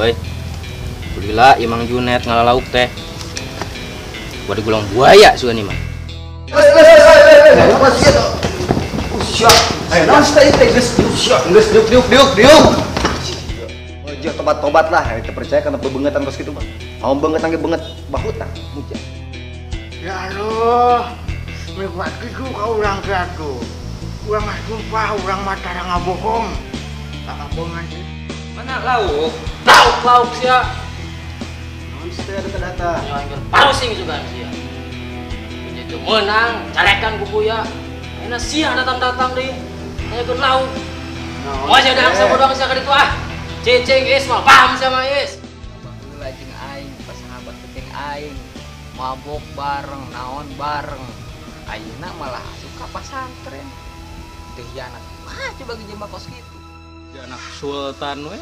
Woi, gila Imang Junet ngalalauk teh. Gua digulung buaya sugan nih mah. Tobat lah, kita percaya karena bebengetan kos gitu bang. Mau bengetan ke benget bahutan. Ya Allah, menikmat itu kau orang jatuh. Orang sumpah, orang mata nggak bohong. Tak bohongan sih. Mana lauk? Lauk sia. Monster data. Yang pausing juga sia. Begitu menang, carekan ku buaya. Enak sia datang-datang deh. Ngayakeun lauk. Mau aja dah sabodong sia ka ditu ah. Ceceng is mah paham sama is. Baheula jeung aing pas sahabat penting aing mabok bareng, naon bareng. Ayeuna malah suka pesantren. Teh anak, coba dijembak kos kitu. Anak sultan we.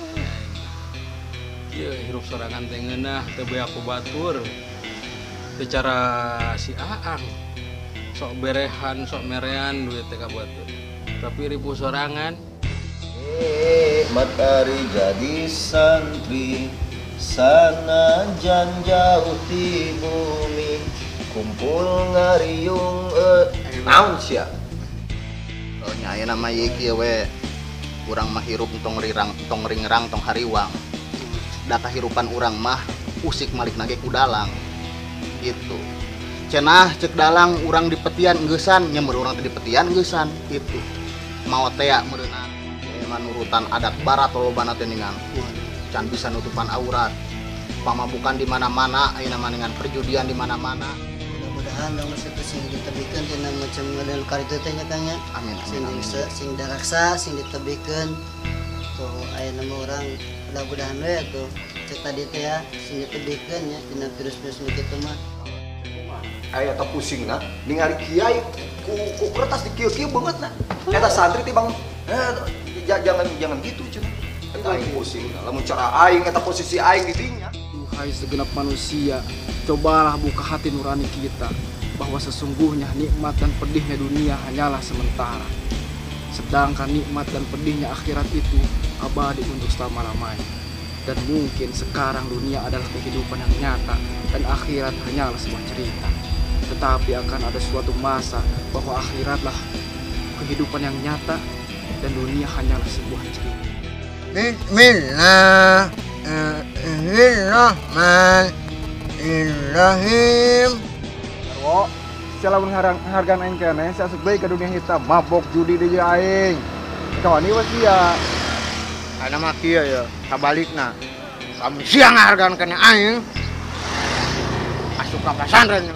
Ieu hirup sorangan teh ngeunah teu beak ku batur. Teu cara si Aang. Sok berehan, sok merean duit teh ka batur. Tapi ribu sorangan. Matahari jadi santri sana jauh di bumi kumpul ngariung naon sia oh nya nama ieu we urang mah hirup tong ringrang tong hariwang da kahirupan urang mah usik malik nage ku dalang gitu cenah cek dalang urang di petian geussan nya urang teh di petian geussan gitu mau tea meureunna nurutan adat barat lolobana teh ningan can bisa nutupan aurat pamabukan di mana-mana ayeuna mah dengan perjudian di mana-mana mudah-mudahan dong itu sing ditebikeun tina macam ngadeukeun karitu teh nya Kang nya amin sing daraksa sing ditebikeun tuh ayeuna mah urang mudah-mudahan we tuh cek tadi teh ya sing ditebikeun nya tina virus-virus kitu mah aya eta pusingna ningali kiai ku kertas di kieu-kieu beungeutna eta santri ti Bang jangan gitu cuma aing pusing lamun cara aing eta posisi aing di dinya hai segenap manusia cobalah buka hati nurani kita bahwa sesungguhnya nikmat dan pedihnya dunia hanyalah sementara sedangkan nikmat dan pedihnya akhirat itu abadi untuk selama-lamanya dan mungkin sekarang dunia adalah kehidupan yang nyata dan akhirat hanyalah sebuah cerita tetapi akan ada suatu masa bahwa akhiratlah kehidupan yang nyata dan dunia hanyalah sebuah cerita. Bismillahirrahmanirrahim. Karwo, setelah menghargaan aing keneh, saya baik ke dunia hitam, mabok judi di aing. Kawan ieu sia. Ana mah kieu ya, kabalikna. Kamu siang hargaan keneh aing. Asup ka pesantren